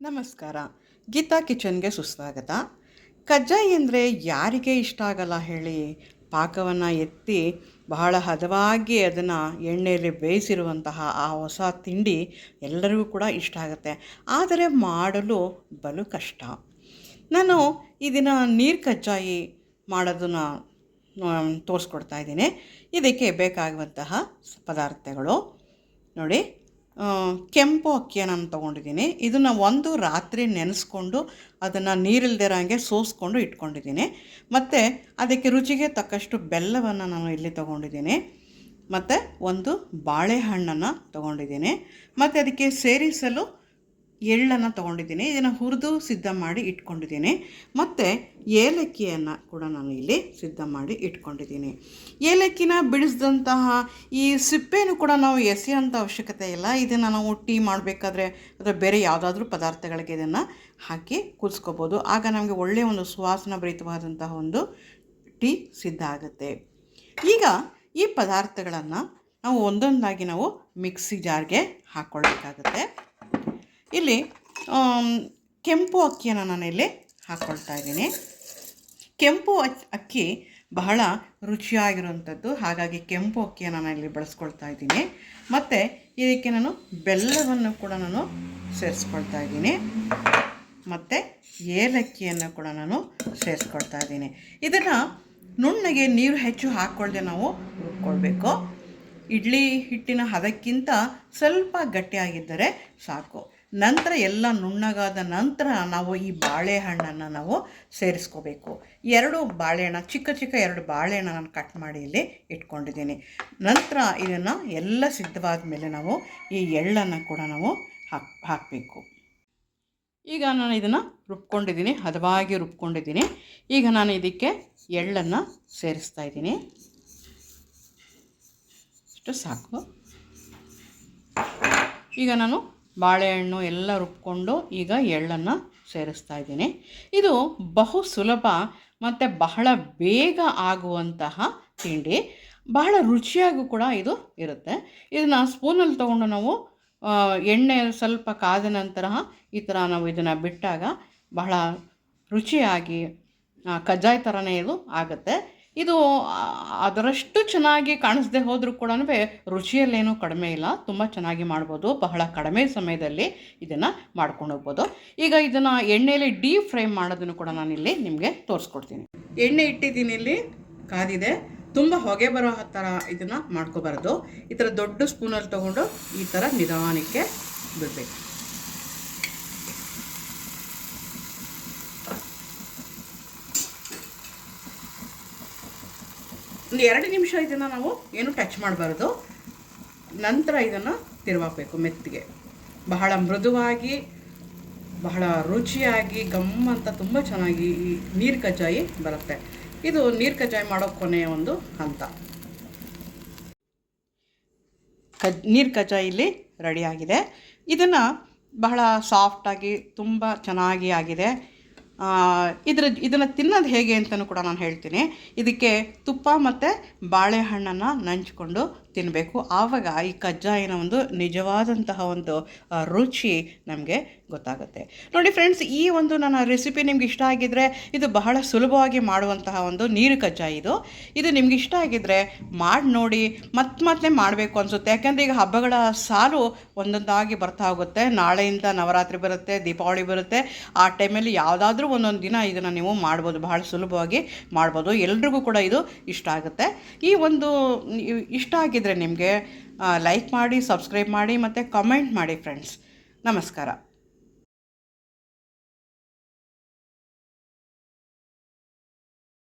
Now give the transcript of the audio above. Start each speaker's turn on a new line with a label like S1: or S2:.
S1: ನಮಸ್ಕಾರ. ಗೀತಾ ಕಿಚನ್ಗೆ ಸುಸ್ವಾಗತ. ಕಜ್ಜಾಯಿ ಅಂದರೆ ಯಾರಿಗೆ ಇಷ್ಟ ಆಗಲ್ಲ ಹೇಳಿ? ಪಾಕವನ್ನು ಎತ್ತಿ ಬಹಳ ಹದವಾಗಿ ಅದನ್ನು ಎಣ್ಣೆಯಲ್ಲಿ ಬೇಯಿಸಿರುವಂತಹ ಆ ಹೊಸ ತಿಂಡಿ ಎಲ್ಲರಿಗೂ ಕೂಡ ಇಷ್ಟ ಆಗುತ್ತೆ. ಆದರೆ ಮಾಡಲು ಬಲು ಕಷ್ಟ. ನಾನು ಇದನ್ನು ನೀರು ಕಜ್ಜಾಯಿ ಮಾಡೋದನ್ನು ತೋರಿಸ್ಕೊಡ್ತಾ ಇದ್ದೀನಿ. ಇದಕ್ಕೆ ಬೇಕಾಗುವಂತಹ ಪದಾರ್ಥಗಳು ನೋಡಿ. ಕೆಂಪು ಅಕ್ಕಿಯನ್ನು ನಾನು ತೊಗೊಂಡಿದ್ದೀನಿ. ಇದನ್ನು ಒಂದು ರಾತ್ರಿ ನೆನೆಸ್ಕೊಂಡು ಅದನ್ನು ನೀರಿಲ್ದಿರೋಂಗೆ ಸೋಸ್ಕೊಂಡು ಇಟ್ಕೊಂಡಿದ್ದೀನಿ. ಮತ್ತು ಅದಕ್ಕೆ ರುಚಿಗೆ ತಕ್ಕಷ್ಟು ಬೆಲ್ಲವನ್ನು ನಾನು ಇಲ್ಲಿ ತೊಗೊಂಡಿದ್ದೀನಿ. ಮತ್ತು ಒಂದು ಬಾಳೆಹಣ್ಣನ್ನು ತೊಗೊಂಡಿದ್ದೀನಿ. ಮತ್ತು ಅದಕ್ಕೆ ಸೇರಿಸಲು ಎಳ್ಳನ್ನು ತೊಗೊಂಡಿದ್ದೀನಿ. ಇದನ್ನು ಹುರಿದು ಸಿದ್ಧ ಮಾಡಿ ಇಟ್ಕೊಂಡಿದ್ದೀನಿ. ಮತ್ತು ಏಲಕ್ಕಿಯನ್ನು ಕೂಡ ನಾನು ಇಲ್ಲಿ ಸಿದ್ಧ ಮಾಡಿ ಇಟ್ಕೊಂಡಿದ್ದೀನಿ. ಏಲಕ್ಕಿನ ಬಿಡಿಸಿದಂತಹ ಈ ಸಿಪ್ಪೆನೂ ಕೂಡ ನಾವು ಎಸೆಯೋಂಥ ಅವಶ್ಯಕತೆ ಇಲ್ಲ. ಇದನ್ನು ನಾವು ಟೀ ಮಾಡಬೇಕಾದ್ರೆ ಅಥವಾ ಬೇರೆ ಯಾವುದಾದ್ರೂ ಪದಾರ್ಥಗಳಿಗೆ ಇದನ್ನು ಹಾಕಿ ಕುದಿಸ್ಕೋಬೋದು. ಆಗ ನಮಗೆ ಒಳ್ಳೆಯ ಒಂದು ಸುವಾಸನ ಭರಿತವಾದಂತಹ ಒಂದು ಟೀ ಸಿದ್ಧ ಆಗುತ್ತೆ. ಈಗ ಈ ಪದಾರ್ಥಗಳನ್ನು ನಾವು ಒಂದೊಂದಾಗಿ ನಾವು ಮಿಕ್ಸಿ ಜಾರ್ಗೆ ಹಾಕ್ಕೊಳ್ಬೇಕಾಗುತ್ತೆ. ಇಲ್ಲಿ ಕೆಂಪು ಅಕ್ಕಿಯನ್ನು ನಾನಿಲ್ಲಿ ಹಾಕ್ಕೊಳ್ತಾ ಇದ್ದೀನಿ. ಕೆಂಪು ಅಕ್ಕಿ ಬಹಳ ರುಚಿಯಾಗಿರುವಂಥದ್ದು, ಹಾಗಾಗಿ ಕೆಂಪು ಅಕ್ಕಿಯನ್ನು ನಾನು ಇಲ್ಲಿ ಬಳಸ್ಕೊಳ್ತಾ ಇದ್ದೀನಿ. ಮತ್ತು ಇದಕ್ಕೆ ನಾನು ಬೆಲ್ಲವನ್ನು ಕೂಡ ನಾನು ಸೇರಿಸ್ಕೊಳ್ತಾ ಇದ್ದೀನಿ. ಮತ್ತು ಏಲಕ್ಕಿಯನ್ನು ಕೂಡ ನಾನು ಸೇರಿಸ್ಕೊಳ್ತಾ ಇದ್ದೀನಿ. ಇದನ್ನು ನುಣ್ಣಗೆ ನೀರು ಹೆಚ್ಚು ಹಾಕ್ಕೊಳ್ಳದೆ ನಾವು ರುಬ್ಕೊಳ್ಬೇಕು. ಇಡ್ಲಿ ಹಿಟ್ಟಿನ ಹದಕ್ಕಿಂತ ಸ್ವಲ್ಪ ಗಟ್ಟಿಯಾಗಿದ್ದರೆ ಸಾಕು. ನಂತರ ಎಲ್ಲ ನುಣ್ಣಗಾದ ನಂತರ ನಾವು ಈ ಬಾಳೆಹಣ್ಣನ್ನು ನಾವು ಸೇರಿಸ್ಕೋಬೇಕು. ಚಿಕ್ಕ ಚಿಕ್ಕ ಎರಡು ಬಾಳೆಹಣ್ಣು ನಾನು ಕಟ್ ಮಾಡಿ ಇಲ್ಲಿ ಇಟ್ಕೊಂಡಿದ್ದೀನಿ. ನಂತರ ಇದನ್ನು ಎಲ್ಲ ಸಿದ್ಧವಾದ ಮೇಲೆ ನಾವು ಈ ಎಳ್ಳನ್ನು ಕೂಡ ನಾವು ಹಾಕಬೇಕು. ಈಗ ನಾನು ಇದನ್ನು ರುಬ್ಕೊಂಡಿದ್ದೀನಿ, ಹದವಾಗಿ ರುಬ್ಕೊಂಡಿದ್ದೀನಿ. ಈಗ ನಾನು ಇದಕ್ಕೆ ಎಳ್ಳನ್ನು ಸೇರಿಸ್ತಾ ಇದ್ದೀನಿ. ಇಷ್ಟು ಸಾಕು. ಈಗ ನಾನು ಬಾಳೆಹಣ್ಣು ಎಲ್ಲ ರುಬ್ಕೊಂಡು ಈಗ ಎಳ್ಳನ್ನು ಸೇರಿಸ್ತಾ ಇದ್ದೀನಿ. ಇದು ಬಹು ಸುಲಭ ಮತ್ತು ಬಹಳ ಬೇಗ ಆಗುವಂತಹ ತಿಂಡಿ. ಬಹಳ ರುಚಿಯಾಗೂ ಕೂಡ ಇದು ಇರುತ್ತೆ. ಇದನ್ನು ಸ್ಪೂನಲ್ಲಿ ತೊಗೊಂಡು ನಾವು ಎಣ್ಣೆ ಸ್ವಲ್ಪ ಕಾದ ನಂತರ ಈ ಥರ ನಾವು ಇದನ್ನು ಬಿಟ್ಟಾಗ ಬಹಳ ರುಚಿಯಾಗಿ ಕಜ್ಜಾಯಿ ಥರನೇ ಇದು ಆಗುತ್ತೆ. ಇದು ಅದರಷ್ಟು ಚೆನ್ನಾಗಿ ಕಾಣಿಸದೆ ಹೋದರೂ ಕೂಡ ರುಚಿಯಲ್ಲೇನೂ ಕಡಿಮೆ ಇಲ್ಲ. ತುಂಬ ಚೆನ್ನಾಗಿ ಮಾಡ್ಬೋದು. ಬಹಳ ಕಡಿಮೆ ಸಮಯದಲ್ಲಿ ಇದನ್ನು ಮಾಡ್ಕೊಂಡು ಹೋಗ್ಬೋದು. ಈಗ ಇದನ್ನು ಎಣ್ಣೆಯಲ್ಲಿ ಡೀಪ್ ಫ್ರೈ ಮಾಡೋದನ್ನು ಕೂಡ ನಾನಿಲ್ಲಿ ನಿಮಗೆ ತೋರಿಸ್ಕೊಡ್ತೀನಿ. ಎಣ್ಣೆ ಇಟ್ಟಿದ್ದೀನಿ, ಇಲ್ಲಿ ಕಾದಿದೆ. ತುಂಬ ಹೊಗೆ ಬರೋ ಥರ ಇದನ್ನು ಮಾಡ್ಕೊಬಾರ್ದು. ಈ ಥರ ದೊಡ್ಡ ಸ್ಪೂನಲ್ಲಿ ತೊಗೊಂಡು ಈ ಥರ ನಿಧಾನಕ್ಕೆ ಬಿಡಬೇಕು. ಒಂದು 2 ನಿಮಿಷ ಇದನ್ನು ನಾವು ಏನು ಟಚ್ ಮಾಡಬಾರ್ದು. ನಂತರ ಇದನ್ನು ತಿರುವಾಕಬೇಕು ಮೆತ್ತಿಗೆ. ಬಹಳ ಮೃದುವಾಗಿ, ಬಹಳ ರುಚಿಯಾಗಿ, ಗಮ್ಮಂತ ತುಂಬ ಚೆನ್ನಾಗಿ ಈ ನೀರು ಕಜ್ಜಾಯಿ ಬರುತ್ತೆ. ಇದು ನೀರು ಕಜ್ಜಾಯಿ ಮಾಡೋ ಕೊನೆಯ ಒಂದು ಹಂತ. ನೀರು ಕಜ್ಜಾಯಿ ಇಲ್ಲಿ ರೆಡಿಯಾಗಿದೆ. ಇದನ್ನು ಬಹಳ ಸಾಫ್ಟಾಗಿ ತುಂಬ ಚೆನ್ನಾಗಿ ಆಗಿದೆ. ಇದನ್ನು ತಿನ್ನೋದು ಹೇಗೆ ಅಂತಲೂ ಕೂಡ ನಾನು ಹೇಳ್ತೀನಿ. ಇದಕ್ಕೆ ತುಪ್ಪ ಮತ್ತು ಬಾಳೆಹಣ್ಣನ್ನು ನಂಚಿಕೊಂಡು ತಿನ್ನಬೇಕು. ಆವಾಗ ಈ ಕಜ್ಜಾಯಿನ ಒಂದು ನಿಜವಾದಂತಹ ಒಂದು ರುಚಿ ನಮಗೆ ಗೊತ್ತಾಗುತ್ತೆ. ನೋಡಿ ಫ್ರೆಂಡ್ಸ್, ಈ ಒಂದು ನನ್ನ ರೆಸಿಪಿ ನಿಮ್ಗೆ ಇಷ್ಟ ಆಗಿದ್ದರೆ, ಇದು ಬಹಳ ಸುಲಭವಾಗಿ ಮಾಡುವಂತಹ ಒಂದು ನೀರು ಕಜ್ಜಾಯಿ ಇದು ನಿಮ್ಗೆ ಇಷ್ಟ ಆಗಿದ್ದರೆ ಮಾಡಿ ನೋಡಿ. ಮತ್ತೆ ಮಾಡಬೇಕು ಅನಿಸುತ್ತೆ. ಯಾಕೆಂದರೆ ಈಗ ಹಬ್ಬಗಳ ಸಾಲು ಒಂದೊಂದಾಗಿ ಬರ್ತಾ ಹೋಗುತ್ತೆ. ನಾಳೆಯಿಂದ ನವರಾತ್ರಿ ಬರುತ್ತೆ, ದೀಪಾವಳಿ ಬರುತ್ತೆ. ಆ ಟೈಮಲ್ಲಿ ಯಾವುದಾದ್ರೂ ಒಂದೊಂದು ದಿನ ಇದನ್ನು ನೀವು ಮಾಡ್ಬೋದು. ಬಹಳ ಸುಲಭವಾಗಿ ಮಾಡ್ಬೋದು. ಎಲ್ರಿಗೂ ಕೂಡ ಇದು ಇಷ್ಟ ಆಗುತ್ತೆ. ಈ ಒಂದು ಇಷ್ಟ ಆಗಿದ್ದರೆ ನಿಮಗೆ ಲೈಕ್ ಮಾಡಿ, ಸಬ್ಸ್ಕ್ರೈಬ್ ಮಾಡಿ ಮತ್ತು ಕಮೆಂಟ್ ಮಾಡಿ ಫ್ರೆಂಡ್ಸ್. ನಮಸ್ಕಾರ.